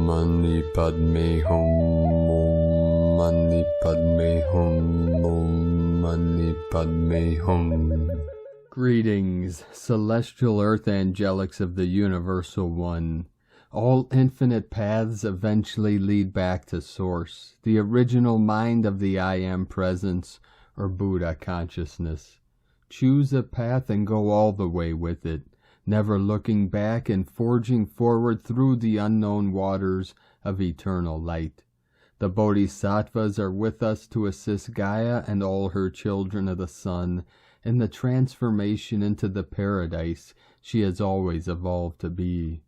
Mani Padme Hum, Om Mani Padme Hum, Om Mani Padme Hum. Greetings, celestial earth angelics of the Universal One. All infinite paths eventually lead back to Source, the original mind of the I Am Presence, or Buddha consciousness. Choose a path and go all the way with it, never looking back and forging forward through the unknown waters of eternal light. The Bodhisattvas are with us to assist Gaia and all her children of the sun in the transformation into the paradise she has always evolved to be.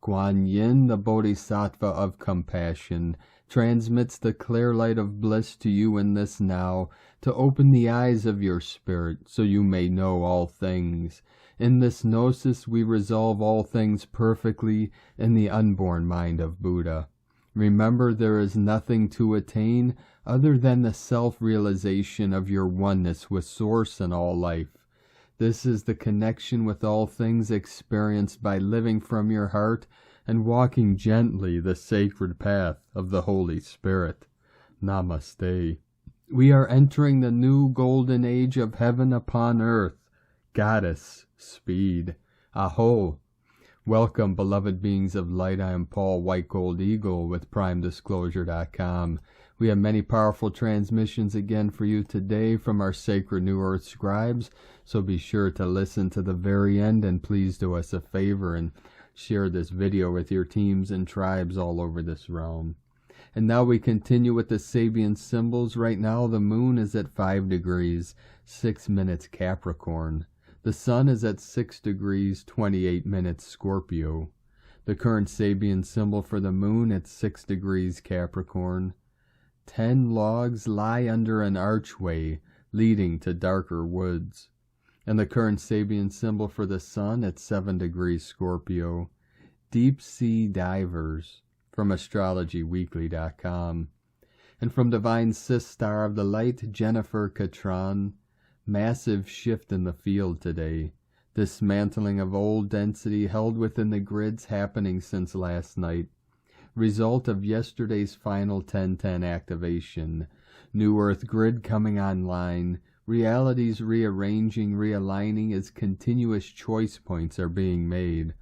Guan Yin, the Bodhisattva of compassion, transmits the clear light of bliss to you in this now, to open the eyes of your spirit, so you may know all things. In this gnosis we resolve all things perfectly in the unborn mind of Buddha. Remember, there is nothing to attain other than the self-realization of your oneness with Source and all life. This is the connection with all things experienced by living from your heart and walking gently the sacred path of the Holy Spirit. Namaste. We are entering the new golden age of heaven upon earth. Goddess, speed. Aho. Welcome, beloved beings of light. I am Paul White Gold Eagle with PrimeDisclosure.com. We have many powerful transmissions again for you today from our sacred New Earth scribes, so be sure to listen to the very end, and please do us a favor and share this video with your teams and tribes all over this realm. And now we continue with the Sabian symbols. Right now the moon is at 5 degrees, 6 minutes Capricorn. The sun is at 6 degrees, 28 minutes Scorpio. The current Sabian symbol for the moon at 6 degrees Capricorn. 10 logs lie under an archway leading to darker woods. And the current Sabian symbol for the sun at 7 degrees Scorpio. Deep sea divers from astrologyweekly.com. And from Divine Star of the Light, Jennifer Catron. Massive shift in the field today. Dismantling of old density held within the grids happening since last night. Result of yesterday's final 1010 activation. New Earth grid coming online. Realities rearranging, realigning as continuous choice points are being made.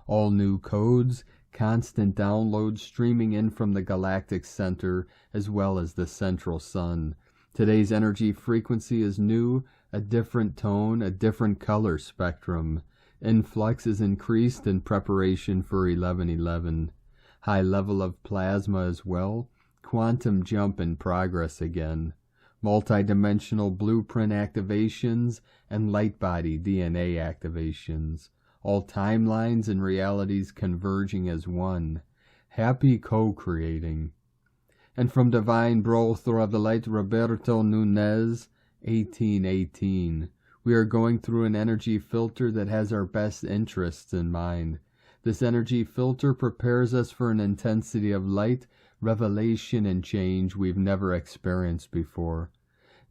All new codes, constant downloads streaming in from the galactic center as well as the central sun. Today's energy frequency is new, a different tone, a different color spectrum. Influx is increased in preparation for 1111. High level of plasma as well. Quantum jump in progress again. Multidimensional blueprint activations and light body DNA activations. All timelines and realities converging as one. Happy co-creating. And from Divine Brother of the Light, Roberto Nunez, 1818. We are going through an energy filter that has our best interests in mind. This energy filter prepares us for an intensity of light, revelation, and change we've never experienced before.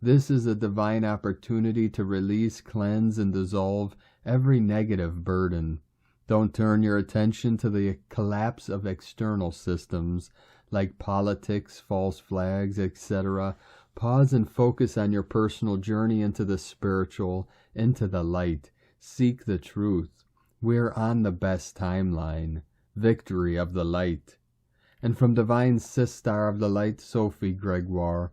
This is a divine opportunity to release, cleanse, and dissolve every negative burden. Don't turn your attention to the collapse of external systems like politics, false flags, etc. Pause and focus on your personal journey into the spiritual, into the light. Seek the truth. We're on the best timeline. Victory of the light. And from Divine Star of the Light, Sophie Gregoire.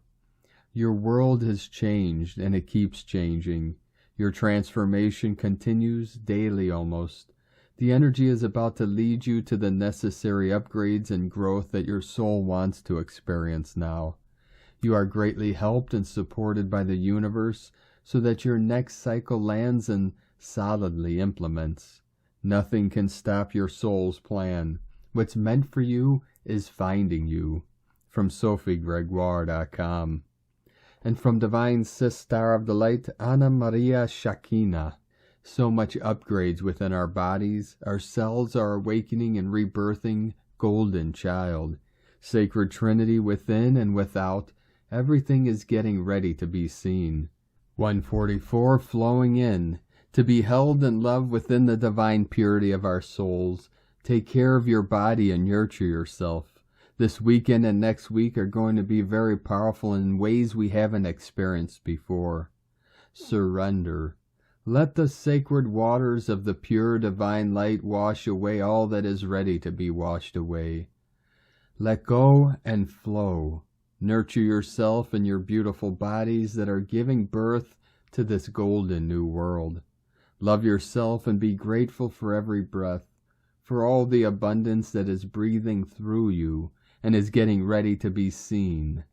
Your world has changed, and it keeps changing. Your transformation continues daily almost. The energy is about to lead you to the necessary upgrades and growth that your soul wants to experience now. You are greatly helped and supported by the universe so that your next cycle lands and solidly implements. Nothing can stop your soul's plan. What's meant for you is finding you. From SophieGregoire.com. And from Divine Star of the Light, Anna Maria Shakina. So much upgrades within our bodies. Our cells are awakening and rebirthing. Golden child. Sacred Trinity within and without. Everything is getting ready to be seen. 144 flowing in. To be held and loved within the divine purity of our souls. Take care of your body and nurture yourself. This weekend and next week are going to be very powerful in ways we haven't experienced before. Surrender. Let the sacred waters of the pure divine light wash away all that is ready to be washed away. Let go and flow. Nurture yourself and your beautiful bodies that are giving birth to this golden new world. Love yourself and be grateful for every breath, for all the abundance that is breathing through you and is getting ready to be seen.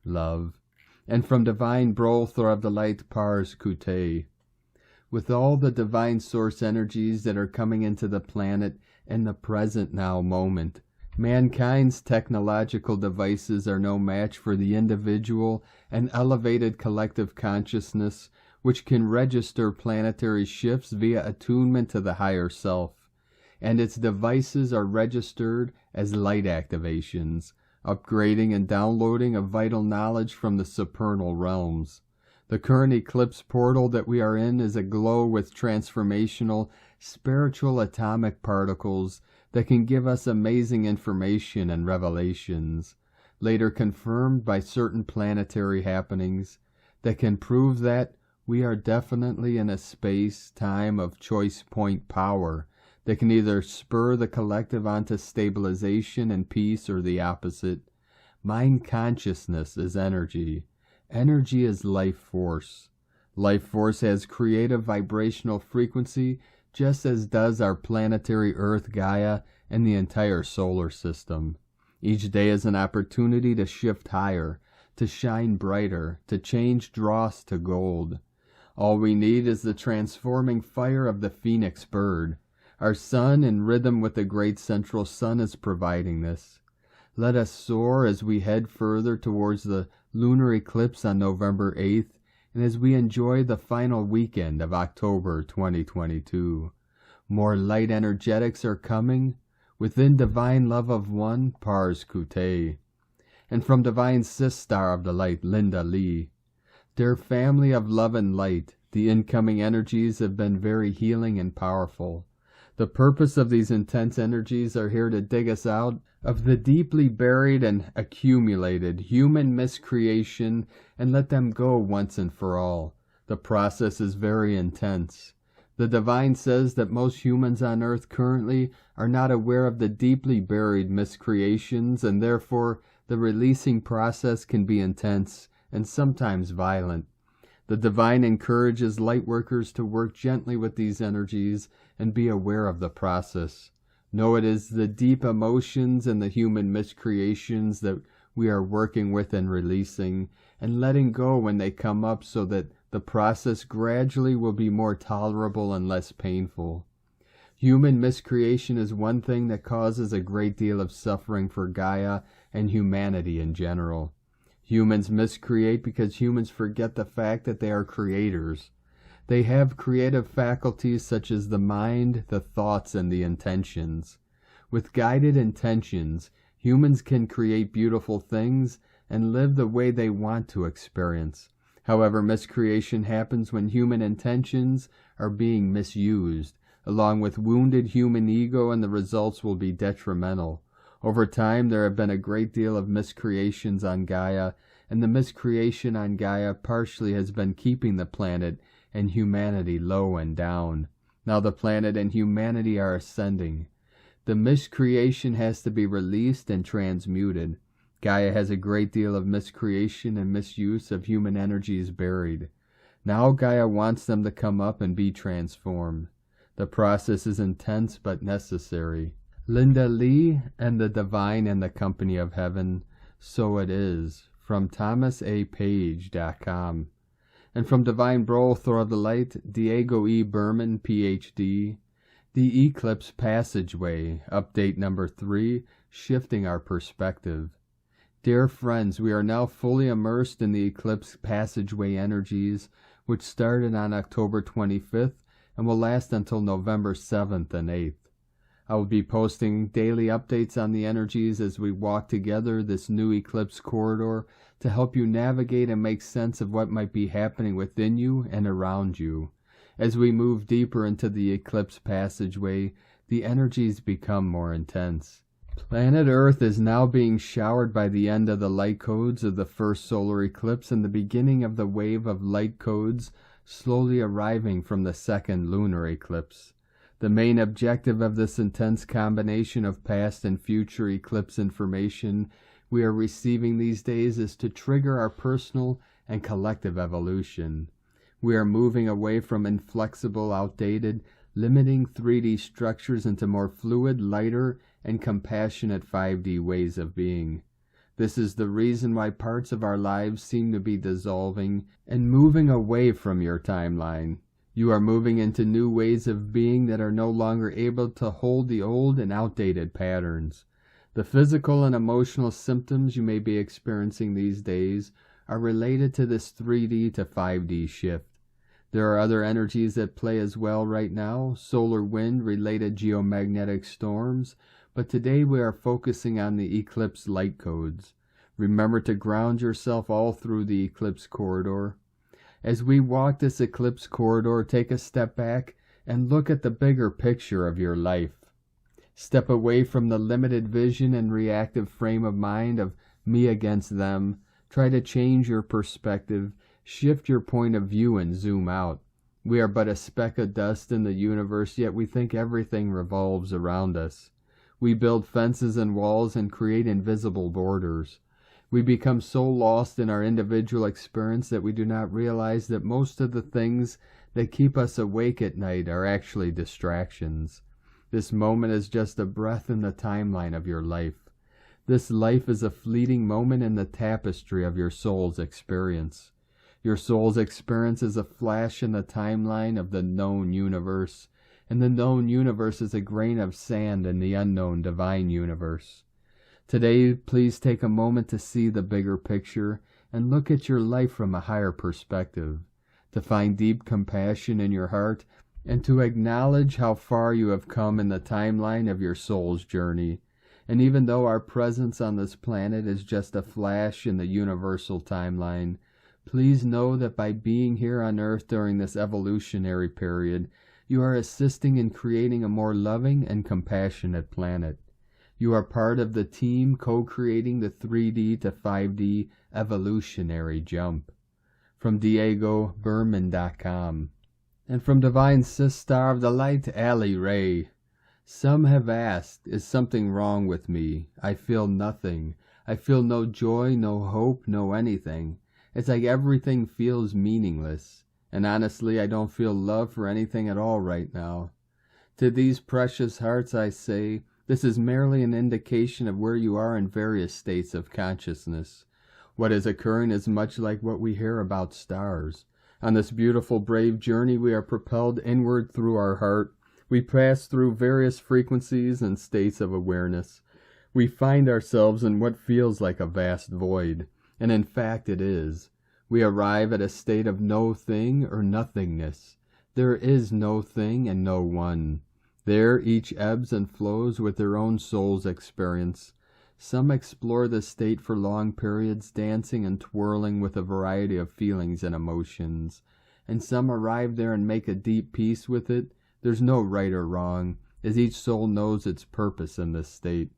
Love. And from divine Butler of the light Pars Kute, with all the divine source energies that are coming into the planet in the present now moment, mankind's technological devices are no match for the individual and elevated collective consciousness which can register planetary shifts via attunement to the higher self, and its devices are registered as light activations, upgrading and downloading of vital knowledge from the supernal realms. The current eclipse portal that we are in is aglow with transformational, spiritual atomic particles that can give us amazing information and revelations, later confirmed by certain planetary happenings, that can prove that we are definitely in a space-time of choice point power that can either spur the collective onto stabilization and peace or the opposite. Mind consciousness is energy. Energy is life force. Life force has creative vibrational frequency just as does our planetary Earth Gaia and the entire solar system. Each day is an opportunity to shift higher, to shine brighter, to change dross to gold. All we need is the transforming fire of the phoenix bird. Our sun in rhythm with the great central sun is providing this. Let us soar as we head further towards the lunar eclipse on November 8th and as we enjoy the final weekend of October 2022. More light energetics are coming within divine love of one, Pars Kute, and from divine Sistar of the light, Linda Lee. Dear family of love and light, the incoming energies have been very healing and powerful. The purpose of these intense energies are here to dig us out of the deeply buried and accumulated human miscreation and let them go once and for all. The process is very intense. The divine says that most humans on earth currently are not aware of the deeply buried miscreations, and therefore the releasing process can be intense and sometimes violent. The divine encourages lightworkers to work gently with these energies and be aware of the process. Know it is the deep emotions and the human miscreations that we are working with and releasing and letting go when they come up so that the process gradually will be more tolerable and less painful. Human miscreation is one thing that causes a great deal of suffering for Gaia and humanity in general. Humans miscreate because humans forget the fact that they are creators. They have creative faculties such as the mind, the thoughts, and the intentions. With guided intentions, humans can create beautiful things and live the way they want to experience. However, miscreation happens when human intentions are being misused, along with wounded human ego, and the results will be detrimental. Over time, there have been a great deal of miscreations on Gaia, and the miscreation on Gaia partially has been keeping the planet and humanity low and down. Now the planet and humanity are ascending. The miscreation has to be released and transmuted. Gaia has a great deal of miscreation and misuse of human energies buried. Now Gaia wants them to come up and be transformed. The process is intense but necessary. Linda Lee and the Divine and the Company of Heaven, So It Is, from thomasapage.com. And from Divine Butler of the Light, Diego E. Berman, Ph.D., The Eclipse Passageway, Update Number 3, Shifting Our Perspective. Dear friends, we are now fully immersed in the Eclipse Passageway energies, which started on October 25th and will last until November 7th and 8th. I will be posting daily updates on the energies as we walk together this new eclipse corridor to help you navigate and make sense of what might be happening within you and around you. As we move deeper into the eclipse passageway, the energies become more intense. Planet Earth is now being showered by the end of the light codes of the first solar eclipse and the beginning of the wave of light codes slowly arriving from the second lunar eclipse. The main objective of this intense combination of past and future eclipse information we are receiving these days is to trigger our personal and collective evolution. We are moving away from inflexible, outdated, limiting 3D structures into more fluid, lighter, and compassionate 5D ways of being. This is the reason why parts of our lives seem to be dissolving and moving away from your timeline. You are moving into new ways of being that are no longer able to hold the old and outdated patterns. The physical and emotional symptoms you may be experiencing these days are related to this 3D to 5D shift. There are other energies at play as well right now, solar wind-related geomagnetic storms, but today we are focusing on the eclipse light codes. Remember to ground yourself all through the eclipse corridor. As we walk this eclipse corridor, take a step back and look at the bigger picture of your life. Step away from the limited vision and reactive frame of mind of me against them. Try to change your perspective, shift your point of view and zoom out. We are but a speck of dust in the universe, yet we think everything revolves around us. We build fences and walls and create invisible borders. We become so lost in our individual experience that we do not realize that most of the things that keep us awake at night are actually distractions. This moment is just a breath in the timeline of your life. This life is a fleeting moment in the tapestry of your soul's experience. Your soul's experience is a flash in the timeline of the known universe, and the known universe is a grain of sand in the unknown divine universe. Today, please take a moment to see the bigger picture and look at your life from a higher perspective, to find deep compassion in your heart, and to acknowledge how far you have come in the timeline of your soul's journey. And even though our presence on this planet is just a flash in the universal timeline, please know that by being here on Earth during this evolutionary period, you are assisting in creating a more loving and compassionate planet. You are part of the team co-creating the 3D to 5D evolutionary jump. From DiegoBerman.com. And from Divine Sister of the Light, Ali Ray. Some have asked, is something wrong with me? I feel nothing. I feel no joy, no hope, no anything. It's like everything feels meaningless. And honestly, I don't feel love for anything at all right now. To these precious hearts I say, this is merely an indication of where you are in various states of consciousness. What is occurring is much like what we hear about stars. On this beautiful, brave journey, we are propelled inward through our heart. We pass through various frequencies and states of awareness. We find ourselves in what feels like a vast void, and in fact it is. We arrive at a state of no thing or nothingness. There is no thing and no one. There each ebbs and flows with their own soul's experience. Some explore this state for long periods, dancing and twirling with a variety of feelings and emotions. And some arrive there and make a deep peace with it. There's no right or wrong, as each soul knows its purpose in this state.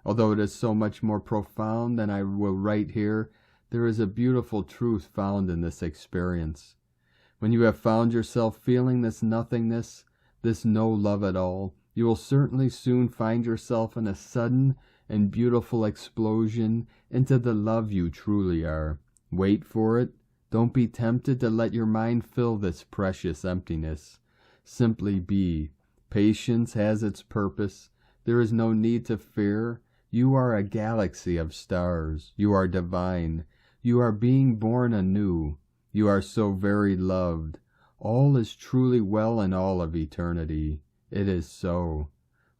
Although it is so much more profound than I will write here, there is a beautiful truth found in this experience. When you have found yourself feeling this nothingness, this no love at all, you will certainly soon find yourself in a sudden and beautiful explosion into the love you truly are. Wait for it. Don't be tempted to let your mind fill this precious emptiness. Simply be. Patience has its purpose. There is no need to fear. You are a galaxy of stars. You are divine. You are being born anew. You are so very loved. All is truly well in all of eternity. It is so.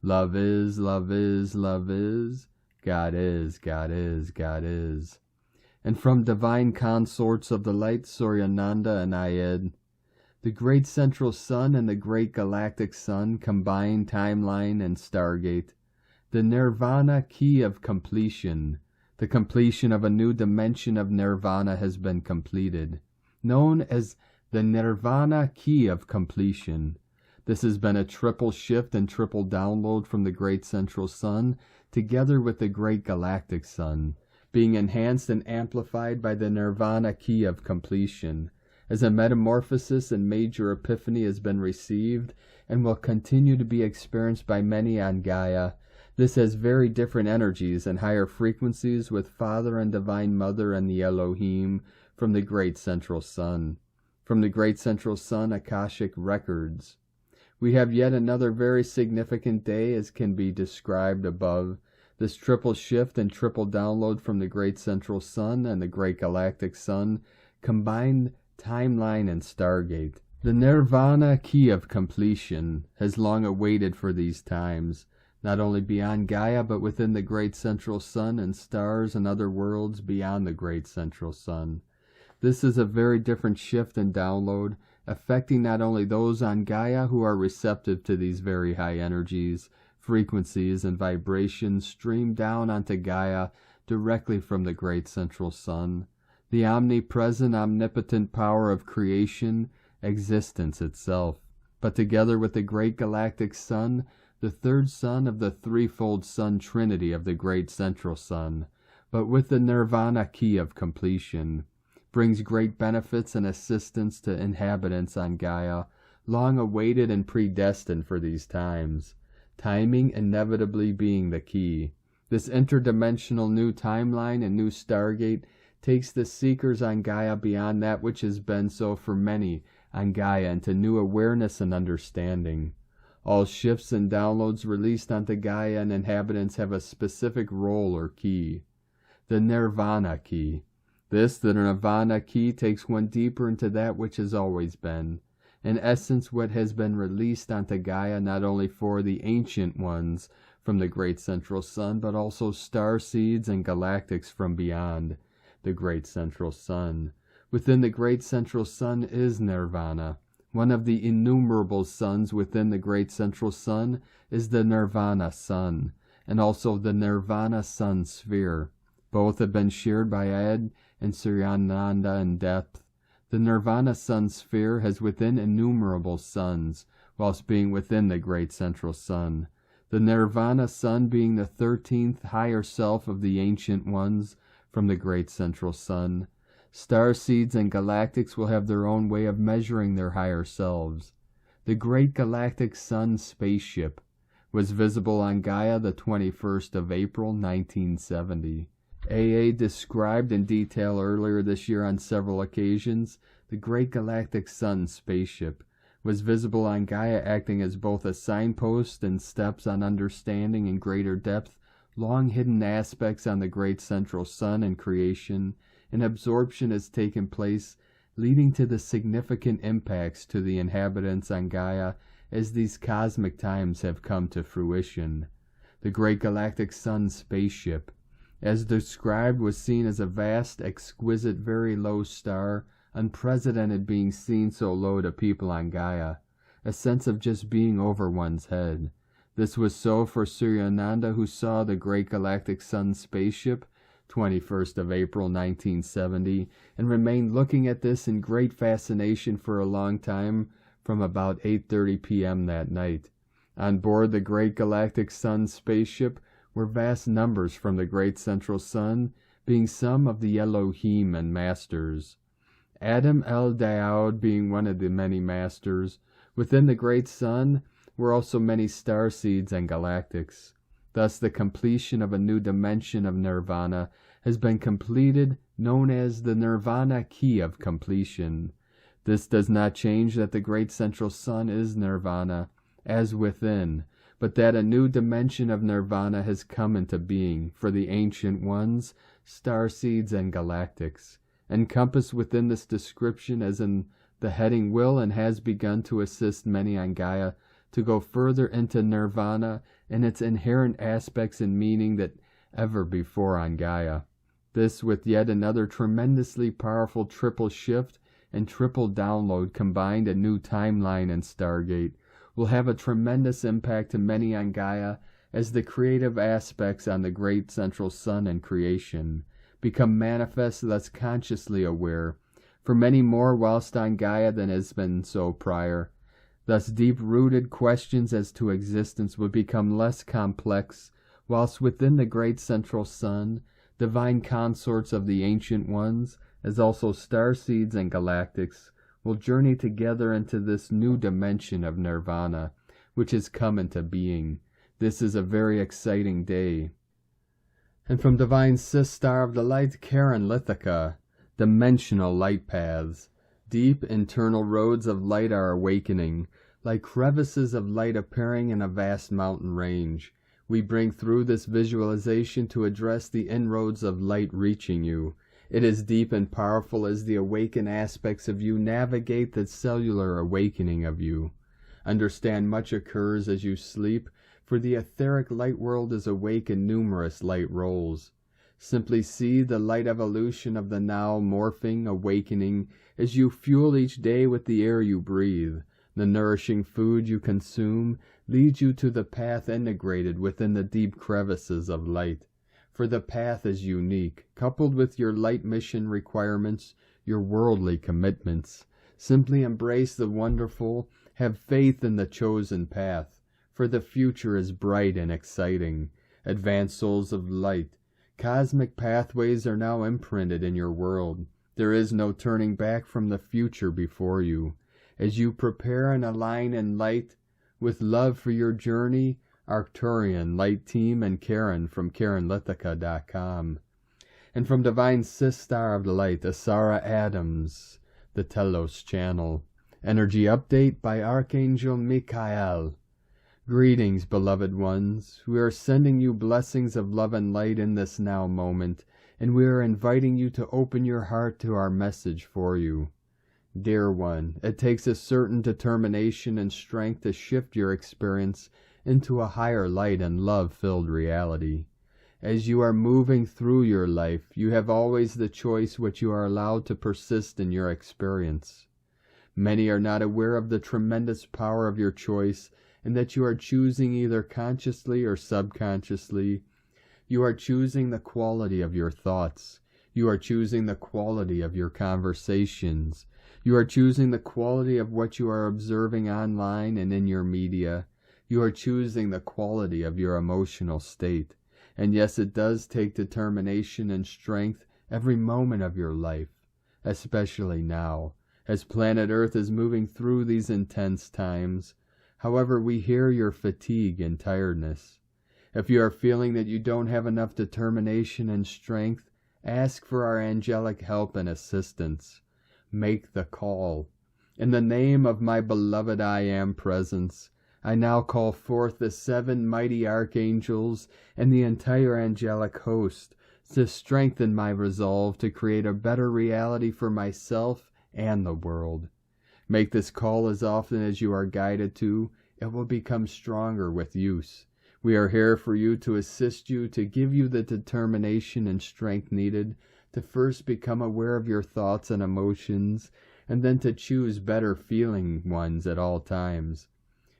Love is, love is, love is. God is, God is, God is. And from divine consorts of the light, Suryananda and Ayed, the great central sun and the great galactic sun, combined timeline and stargate, the Nirvana key of completion, the completion of a new dimension of Nirvana has been completed, known as the Nirvana key of completion. This has been a triple shift and triple download from the great central sun, together with the great galactic sun, being enhanced and amplified by the Nirvana key of completion, as a metamorphosis and major epiphany has been received and will continue to be experienced by many on Gaia. This has very different energies and higher frequencies with Father and Divine Mother and the Elohim from the Great Central Sun. From the Great Central Sun, Akashic Records. We have yet another very significant day as can be described above. This triple shift and triple download from the Great Central Sun and the Great Galactic Sun, combined timeline and Stargate. The Nirvana key of completion has long awaited for these times, not only beyond Gaia but within the Great Central Sun and stars and other worlds beyond the Great Central Sun. This is a very different shift and download, affecting not only those on Gaia who are receptive to these very high energies, frequencies, and vibrations streamed down onto Gaia directly from the Great Central Sun, the omnipresent, omnipotent power of creation, existence itself, but together with the Great Galactic Sun, the third sun of the threefold sun trinity of the Great Central Sun, but with the Nirvana key of completion, brings great benefits and assistance to inhabitants on Gaia, long awaited and predestined for these times, timing inevitably being the key. This interdimensional new timeline and new Stargate takes the seekers on Gaia beyond that which has been so for many on Gaia into new awareness and understanding. All shifts and downloads released onto Gaia and inhabitants have a specific role or key. The Nirvana key. The Nirvana key, takes one deeper into that which has always been. In essence, what has been released onto Gaia not only for the ancient ones from the Great Central Sun, but also starseeds and galactics from beyond the Great Central Sun. Within the Great Central Sun is Nirvana. One of the innumerable suns within the Great Central Sun is the Nirvana Sun, and also the Nirvana Sun Sphere. Both have been shared by Ed and Suryananda in depth. The Nirvana Sun Sphere has within innumerable suns, whilst being within the Great Central Sun. The Nirvana Sun being the 13th higher self of the ancient ones from the Great Central Sun. Starseeds and galactics will have their own way of measuring their higher selves. The Great Galactic Sun spaceship was visible on Gaia the 21st of April, 1970. AA described in detail earlier this year on several occasions, the Great Galactic Sun spaceship was visible on Gaia, acting as both a signpost and steps on understanding in greater depth long hidden aspects on the Great Central Sun and creation, and absorption has taken place, leading to the significant impacts to the inhabitants on Gaia as these cosmic times have come to fruition. The Great Galactic Sun spaceship, as described, was seen as a vast, exquisite, very low star, unprecedented being seen so low to people on Gaia, a sense of just being over one's head. This was so for Suryananda, who saw the Great Galactic Sun spaceship, 21st of April 1970, and remained looking at this in great fascination for a long time from about 8:30 p.m. that night. On board the Great Galactic Sun spaceship were vast numbers from the Great Central Sun, being some of the Elohim and Masters. Adam El Daoud being one of the many Masters. Within the Great Sun were also many starseeds and galactics. Thus the completion of a new dimension of Nirvana has been completed, known as the Nirvana key of completion. This does not change that the Great Central Sun is Nirvana, as within, but that a new dimension of Nirvana has come into being for the ancient ones, starseeds and galactics. Encompassed within this description as in the heading will and has begun to assist many on Gaia to go further into Nirvana and its inherent aspects and meaning that ever before on Gaia. This with yet another tremendously powerful triple shift and triple download combined a new timeline and Stargate will have a tremendous impact to many on Gaia as the creative aspects on the Great Central Sun and creation become manifest, thus consciously aware, for many more whilst on Gaia than has been so prior. Thus deep-rooted questions as to existence would become less complex, whilst within the great central sun, divine consorts of the Ancient Ones, as also starseeds and galactics, will journey together into this new dimension of Nirvana, which has come into being. This is a very exciting day. And from Divine Sistar of the Light, Karen Lithica, dimensional light paths, deep internal roads of light are awakening, like crevices of light appearing in a vast mountain range. We bring through this visualization to address the inroads of light reaching you. It is deep and powerful as the awakened aspects of you navigate the cellular awakening of you. Understand much occurs as you sleep, for the etheric light world is awake in numerous light roles. Simply see the light evolution of the now morphing, awakening, as you fuel each day with the air you breathe. The nourishing food you consume leads you to the path integrated within the deep crevices of light. For the path is unique, coupled with your light mission requirements, your worldly commitments. Simply embrace the wonderful, have faith in the chosen path, for the future is bright and exciting. Advanced souls of light, cosmic pathways are now imprinted in your world. There is no turning back from the future before you. As you prepare and align in light, with love for your journey, Arcturian, Light Team, and Karen from KarenLithica.com. And from Divine Sistar of the Light, Asara Adams, the Telos channel. Energy update by Archangel Michael. Greetings, beloved ones. We are sending you blessings of love and light in this now moment, and we are inviting you to open your heart to our message for you. Dear one, it takes a certain determination and strength to shift your experience into a higher light and love-filled reality. As you are moving through your life, you have always the choice which you are allowed to persist in your experience. Many are not aware of the tremendous power of your choice, and that you are choosing either consciously or subconsciously. You are choosing the quality of your thoughts. You are choosing the quality of your conversations. You are choosing the quality of what you are observing online and in your media. You are choosing the quality of your emotional state. And yes, it does take determination and strength every moment of your life, especially now, as planet Earth is moving through these intense times. However, we hear your fatigue and tiredness. If you are feeling that you don't have enough determination and strength, ask for our angelic help and assistance. Make the call. In the name of my beloved I Am Presence, I now call forth the 7 mighty archangels and the entire angelic host to strengthen my resolve to create a better reality for myself and the world. Make this call as often as you are guided to. It will become stronger with use. We are here for you to assist you, to give you the determination and strength needed to first become aware of your thoughts and emotions, and then to choose better feeling ones at all times.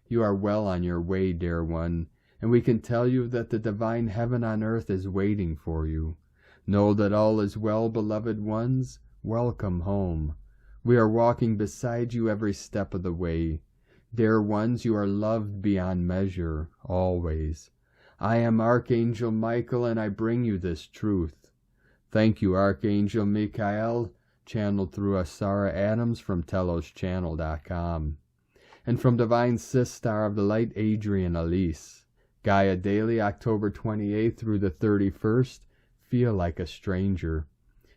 You are well on your way, dear one, and we can tell you that the divine heaven on earth is waiting for you. Know that all is well, beloved ones. Welcome home. We are walking beside you every step of the way. Dear ones, you are loved beyond measure, always. I am Archangel Michael, and I bring you this truth. Thank you, Archangel Michael, channeled through Asara Adams from TelosChannel.com. And from Divine Sistar of the Light, Adrian Elise. Gaia Daily, October 28th through the 31st. Feel like a stranger.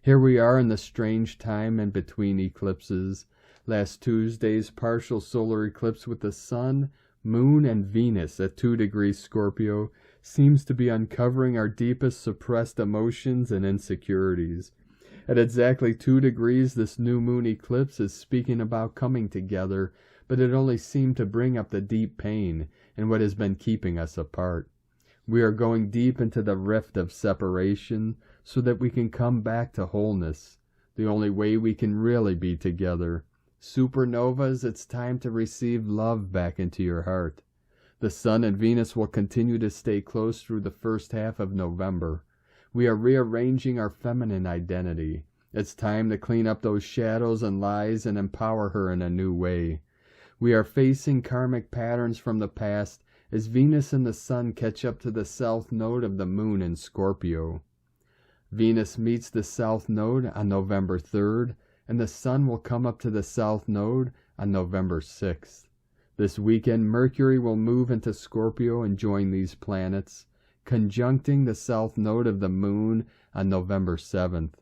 Here we are in the strange time in between eclipses. Last Tuesday's partial solar eclipse with the Sun, Moon, and Venus at 2 degrees Scorpio seems to be uncovering our deepest suppressed emotions and insecurities. At exactly 2 degrees, this new moon eclipse is speaking about coming together, but it only seemed to bring up the deep pain and what has been keeping us apart. We are going deep into the rift of separation so that we can come back to wholeness, the only way we can really be together. Supernovas, it's time to receive love back into your heart. The Sun and Venus will continue to stay close through the first half of November. We are rearranging our feminine identity. It's time to clean up those shadows and lies and empower her in a new way. We are facing karmic patterns from the past as Venus and the Sun catch up to the south node of the Moon in Scorpio. Venus meets the south node on November 3rd, and the Sun will come up to the south node on November 6th. This weekend, Mercury will move into Scorpio and join these planets, conjuncting the south node of the Moon on November 7th.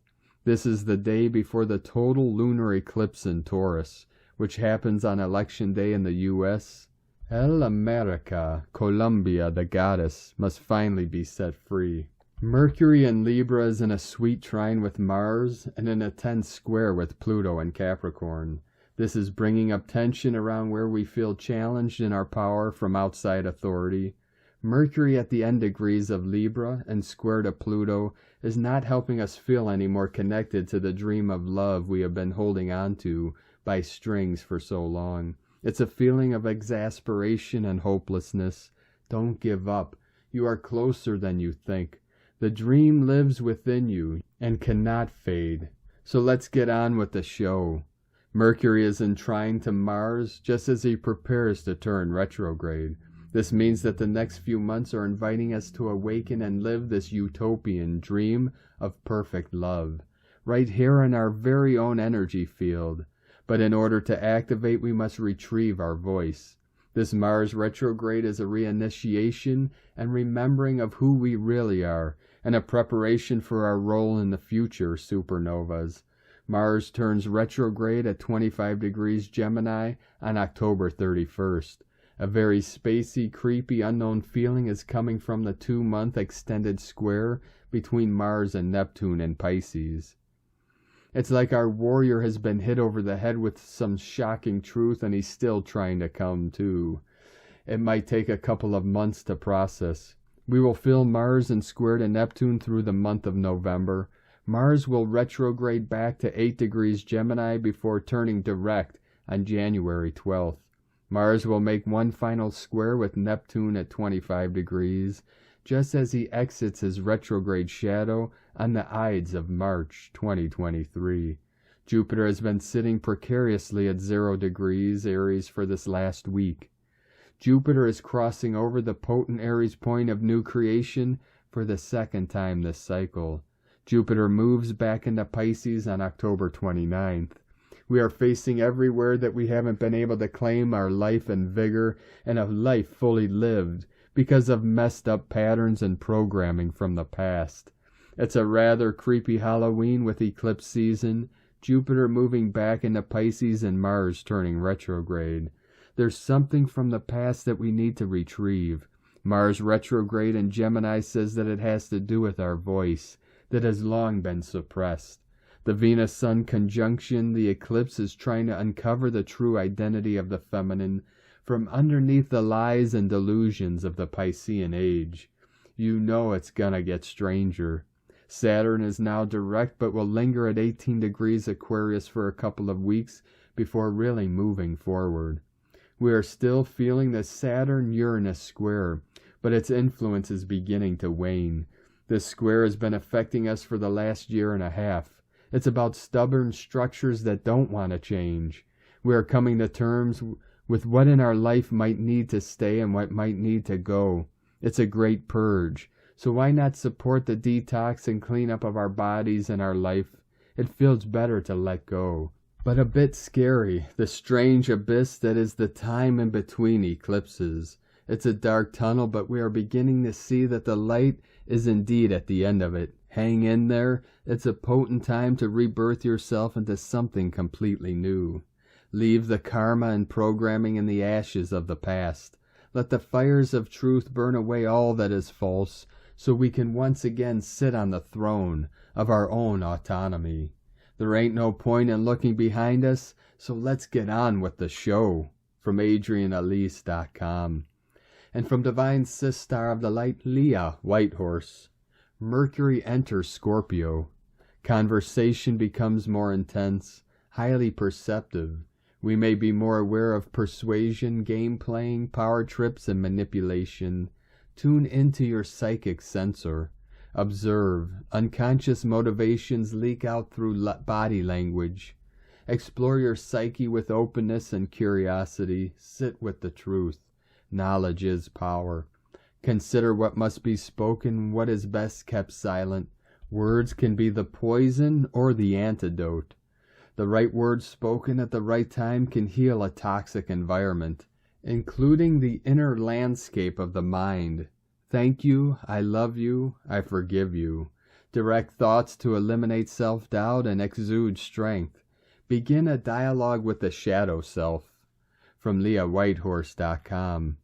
This is the day before the total lunar eclipse in Taurus, which happens on Election Day in the U.S. El America, Columbia, the goddess, must finally be set free. Mercury in Libra is in a sweet trine with Mars and in a tense square with Pluto in Capricorn. This is bringing up tension around where we feel challenged in our power from outside authority. Mercury at the end degrees of Libra and square to Pluto is not helping us feel any more connected to the dream of love we have been holding on to by strings for so long. It's a feeling of exasperation and hopelessness. Don't give up. You are closer than you think. The dream lives within you and cannot fade. So let's get on with the show. Mercury is in trine to Mars just as he prepares to turn retrograde. This means that the next few months are inviting us to awaken and live this utopian dream of perfect love, right here in our very own energy field. But in order to activate, we must retrieve our voice. This Mars retrograde is a reinitiation and remembering of who we really are, and a preparation for our role in the future supernovas. Mars turns retrograde at 25 degrees Gemini on October 31st. A very spacey, creepy, unknown feeling is coming from the 2-month extended square between Mars and Neptune in Pisces. It's like our warrior has been hit over the head with some shocking truth and he's still trying to come to. It might take a couple of months to process. We will feel Mars in square to Neptune through the month of November. Mars will retrograde back to 8 degrees Gemini before turning direct on January 12th. Mars will make one final square with Neptune at 25 degrees, just as he exits his retrograde shadow on the Ides of March 2023. Jupiter has been sitting precariously at 0 degrees Aries for this last week. Jupiter is crossing over the potent Aries point of new creation for the second time this cycle. Jupiter moves back into Pisces on October 29th. We are facing everywhere that we haven't been able to claim our life and vigor and a life fully lived because of messed up patterns and programming from the past. It's a rather creepy Halloween with eclipse season, Jupiter moving back into Pisces and Mars turning retrograde. There's something from the past that we need to retrieve. Mars retrograde in Gemini says that it has to do with our voice, that has long been suppressed. The Venus-Sun conjunction, the eclipse, is trying to uncover the true identity of the feminine from underneath the lies and delusions of the Piscean age. You know it's gonna get stranger. Saturn is now direct but will linger at 18 degrees Aquarius for a couple of weeks before really moving forward. We are still feeling the Saturn-Uranus square, but its influence is beginning to wane. This square has been affecting us for the last year and a half. It's about stubborn structures that don't want to change. We are coming to terms with what in our life might need to stay and what might need to go. It's a great purge. So why not support the detox and cleanup of our bodies and our life? It feels better to let go. But a bit scary, the strange abyss that is the time in between eclipses. It's a dark tunnel, but we are beginning to see that the light is indeed at the end of it. Hang in there. It's a potent time to rebirth yourself into something completely new. Leave the karma and programming in the ashes of the past. Let the fires of truth burn away all that is false, so we can once again sit on the throne of our own autonomy. There ain't no point in looking behind us, so let's get on with the show. From AdrianElise.com. And from Divine Sistar of the Light, Leah Whitehorse. Mercury enters Scorpio. Conversation becomes more intense, highly perceptive. We may be more aware of persuasion, game playing, power trips, and manipulation. Tune into your psychic sensor. Observe. Unconscious motivations leak out through body language. Explore your psyche with openness and curiosity. Sit with the truth. Knowledge is power. Consider what must be spoken, what is best kept silent. Words can be the poison or the antidote. The right words spoken at the right time can heal a toxic environment, including the inner landscape of the mind. Thank you, I love you, I forgive you. Direct thoughts to eliminate self-doubt and exude strength. Begin a dialogue with the shadow self. From LeahWhitehorse.com.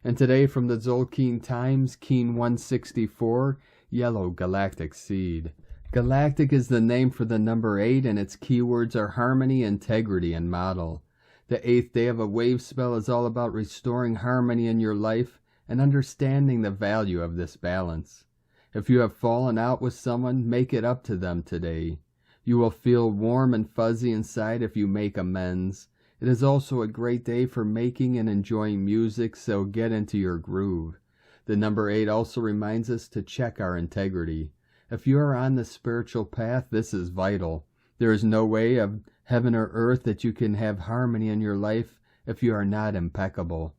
And today from the Zolkeen Times, Keen 164, Yellow Galactic Seed. Galactic is the name for the number 8, and its keywords are harmony, integrity, and model. The 8th day of a wave spell is all about restoring harmony in your life and understanding the value of this balance. If you have fallen out with someone, make it up to them today. You will feel warm and fuzzy inside if you make amends. It is also a great day for making and enjoying music, so get into your groove. The number 8 also reminds us to check our integrity. If you are on the spiritual path, this is vital. There is no way of heaven or earth that you can have harmony in your life if you are not impeccable.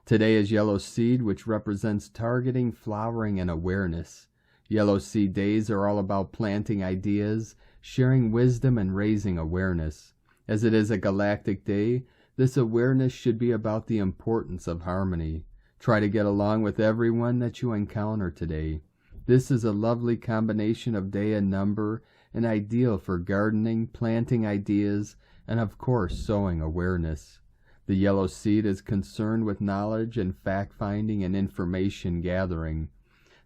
Today is Yellow Seed, which represents targeting, flowering, and awareness. Yellow Seed days are all about planting ideas, sharing wisdom, and raising awareness. As it is a galactic day, this awareness should be about the importance of harmony. Try to get along with everyone that you encounter today. This is a lovely combination of day and number, and ideal for gardening, planting ideas, and of course sowing awareness. The Yellow Seed is concerned with knowledge and fact-finding and information gathering.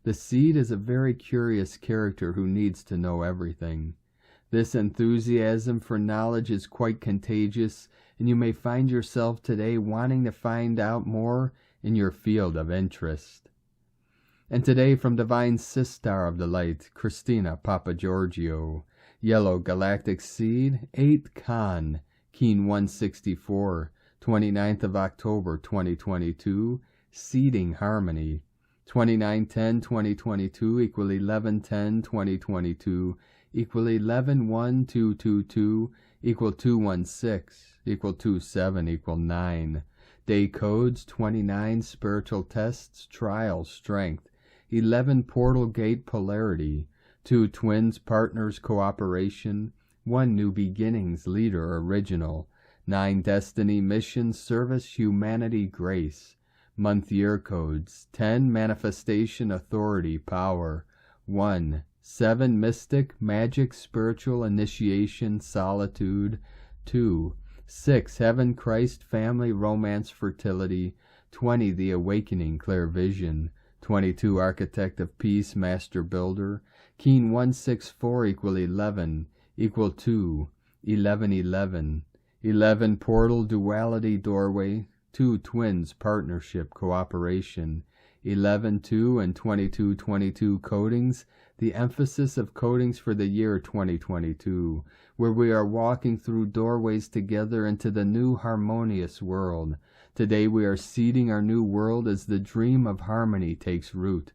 The seed is a very curious character who needs to know everything. This enthusiasm for knowledge is quite contagious, and you may find yourself today wanting to find out more in your field of interest. And today from Divine Sistar of the Light, Christina Papagiorgio, Yellow Galactic Seed, 8th Khan, Keen 164, 29th of October 2022, Seeding Harmony, 29-10-2022 equal 11-10-2022 equal 11-1-222 equal 216 equal 27 equal 9. Day codes 29 spiritual tests trial strength 11 portal gate polarity 2 twins partners cooperation 1 new beginnings leader original 9 destiny mission service humanity grace. Month year codes 10 manifestation authority power 1 7 mystic magic spiritual initiation solitude 2 6 heaven Christ family romance fertility 20 the awakening clear vision 22 architect of peace master builder Keen 164 equal 11 equal 2 11 11 portal duality doorway 2 twins partnership cooperation 11-2 and 22-22 codings, the emphasis of codings for the year 2022, where we are walking through doorways together into the new harmonious world. Today we are seeding our new world as the dream of harmony takes root.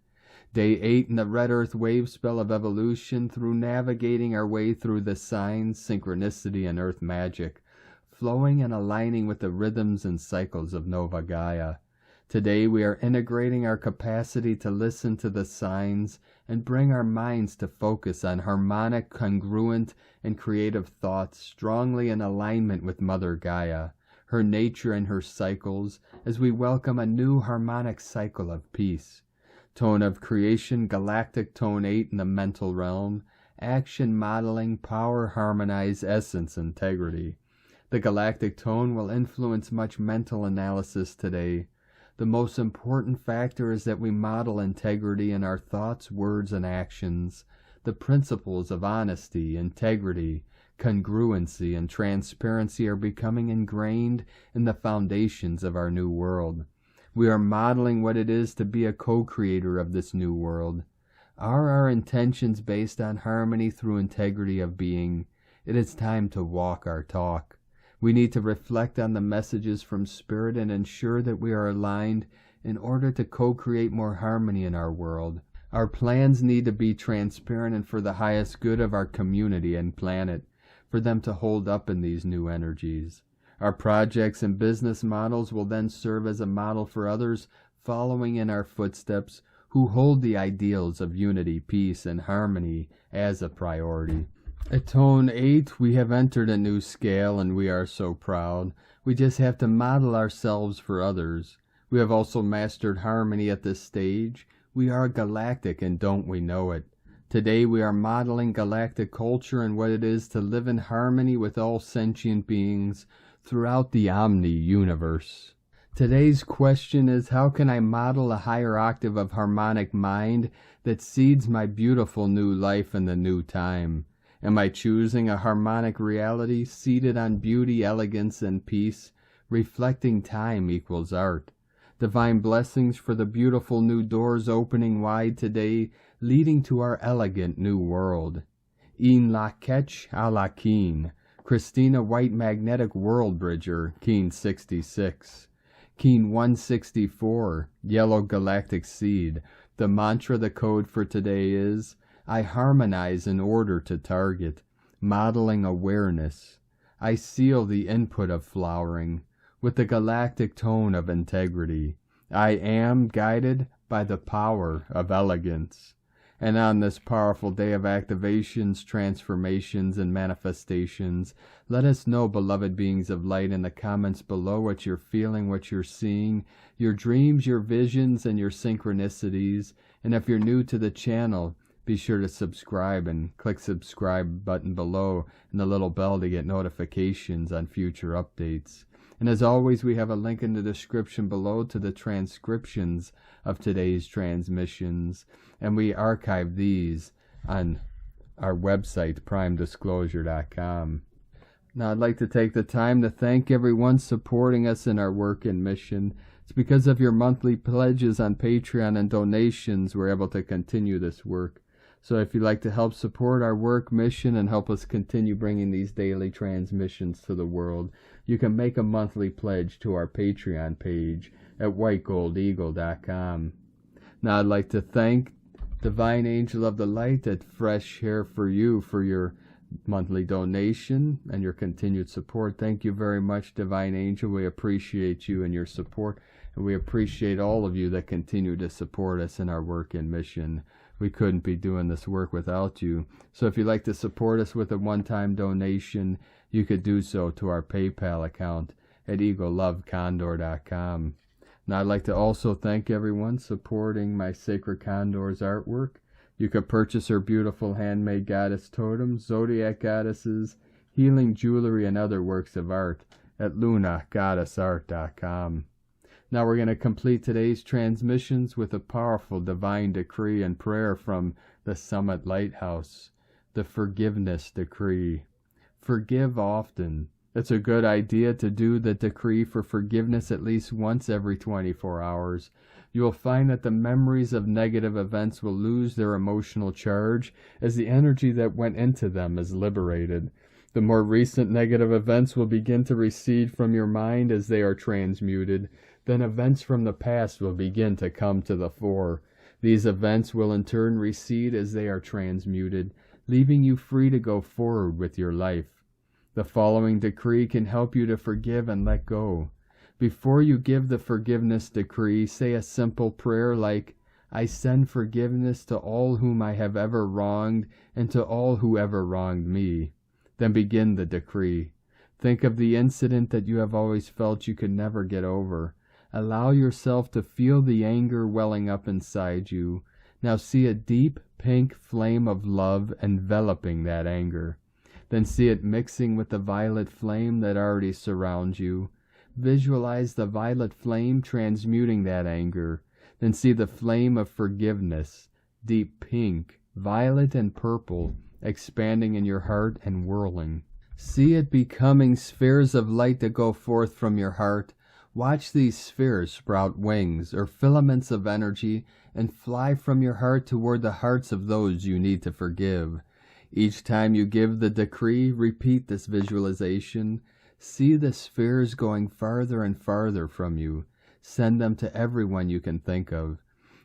Day 8 in the Red Earth wave spell of evolution through navigating our way through the signs, synchronicity, and earth magic, flowing and aligning with the rhythms and cycles of Nova Gaia. Today we are integrating our capacity to listen to the signs and bring our minds to focus on harmonic, congruent, and creative thoughts strongly in alignment with Mother Gaia, her nature and her cycles, as we welcome a new harmonic cycle of peace. Tone of creation, galactic tone 8 in the mental realm, action, modeling, power, harmonize, essence, integrity. The galactic tone will influence much mental analysis today. The most important factor is that we model integrity in our thoughts, words, and actions. The principles of honesty, integrity, congruency, and transparency are becoming ingrained in the foundations of our new world. We are modeling what it is to be a co-creator of this new world. Are our intentions based on harmony through integrity of being? It is time to walk our talk. We need to reflect on the messages from Spirit and ensure that we are aligned in order to co-create more harmony in our world. Our plans need to be transparent and for the highest good of our community and planet, for them to hold up in these new energies. Our projects and business models will then serve as a model for others following in our footsteps who hold the ideals of unity, peace, and harmony as a priority. At Tone 8, we have entered a new scale, and we are so proud. We just have to model ourselves for others. We have also mastered harmony at this stage. We are galactic, and don't we know it? Today we are modeling galactic culture and what it is to live in harmony with all sentient beings throughout the omni-universe. Today's question is, how can I model a higher octave of harmonic mind that seeds my beautiful new life in the new time? Am I choosing a harmonic reality seated on beauty, elegance, and peace, reflecting time equals art? Divine blessings for the beautiful new doors opening wide today, leading to our elegant new world. In la ketch a la keen, Christina White Magnetic World Bridger, Keen 66. Keen 164, Yellow Galactic Seed. The mantra, the code for today is, I harmonize in order to target, modeling awareness. I seal the input of flowering with the galactic tone of integrity. I am guided by the power of elegance. And on this powerful day of activations, transformations, and manifestations, let us know, beloved beings of light, in the comments below what you're feeling, what you're seeing, your dreams, your visions, and your synchronicities. And if you're new to the channel, be sure to subscribe and click subscribe button below and the little bell to get notifications on future updates. And as always, we have a link in the description below to the transcriptions of today's transmissions, and we archive these on our website, primedisclosure.com. Now, I'd like to take the time to thank everyone supporting us in our work and mission. It's because of your monthly pledges on Patreon and donations we're able to continue this work. So if you'd like to help support our work mission and help us continue bringing these daily transmissions to the world, you can make a monthly pledge to our Patreon page at whitegoldeagle.com. Now I'd like to thank Divine Angel of the Light at Fresh Hair for You for your monthly donation and your continued support. Thank you very much, Divine Angel. We appreciate you and your support, and we appreciate all of you that continue to support us in our work and mission. We couldn't be doing this work without you. So if you'd like to support us with a one-time donation, you could do so to our PayPal account at eaglelovecondor.com. Now I'd like to also thank everyone supporting my Sacred Condors artwork. You could purchase her beautiful handmade goddess totems, zodiac goddesses, healing jewelry, and other works of art at lunagoddessart.com. Now we're going to complete today's transmissions with a powerful divine decree and prayer from the Summit Lighthouse, the Forgiveness Decree. Forgive often. It's a good idea to do the decree for forgiveness at least once every 24 hours. You will find that the memories of negative events will lose their emotional charge as the energy that went into them is liberated. The more recent negative events will begin to recede from your mind as they are transmuted. Then events from the past will begin to come to the fore. These events will in turn recede as they are transmuted, leaving you free to go forward with your life. The following decree can help you to forgive and let go. Before you give the forgiveness decree, say a simple prayer like, I send forgiveness to all whom I have ever wronged and to all who ever wronged me. Then begin the decree. Think of the incident that you have always felt you could never get over. Allow yourself to feel the anger welling up inside you. Now see a deep pink flame of love enveloping that anger. Then see it mixing with the violet flame that already surrounds you. Visualize the violet flame transmuting that anger. Then see the flame of forgiveness, deep pink, violet, and purple, expanding in your heart and whirling. See it becoming spheres of light that go forth from your heart. Watch these spheres sprout wings or filaments of energy and fly from your heart toward the hearts of those you need to forgive. Each time you give the decree, repeat this visualization. See the spheres going farther and farther from you. Send them to everyone you can think of.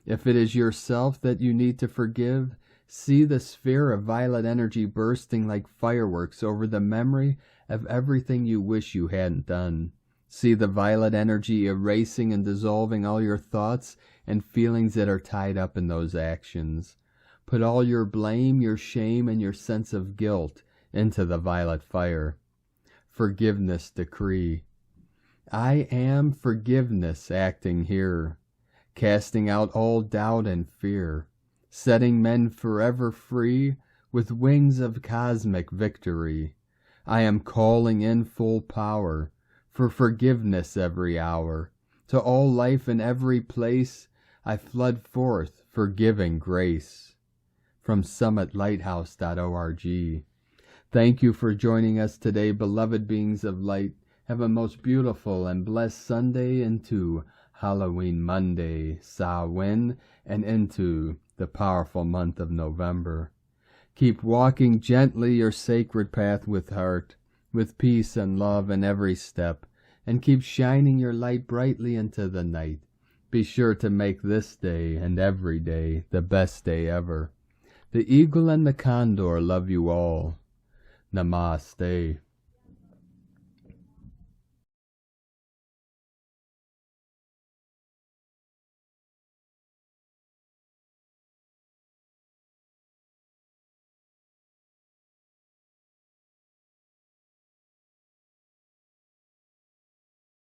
If it is yourself that you need to forgive, see the sphere of violet energy bursting like fireworks over the memory of everything you wish you hadn't done. See the violet energy erasing and dissolving all your thoughts and feelings that are tied up in those actions. Put all your blame, your shame, and your sense of guilt into the violet fire. Forgiveness decree. I am forgiveness acting here, casting out all doubt and fear, setting men forever free with wings of cosmic victory. I am calling in full power for forgiveness every hour. To all life in every place I flood forth forgiving grace. From summitlighthouse.org. Thank you for joining us today, beloved beings of light. Have a most beautiful and blessed Sunday into Halloween Monday, Samhain, and into the powerful month of November. Keep walking gently your sacred path with heart, with peace and love in every step, and keep shining your light brightly into the night. Be sure to make this day and every day the best day ever. The eagle and the condor love you all. Namaste.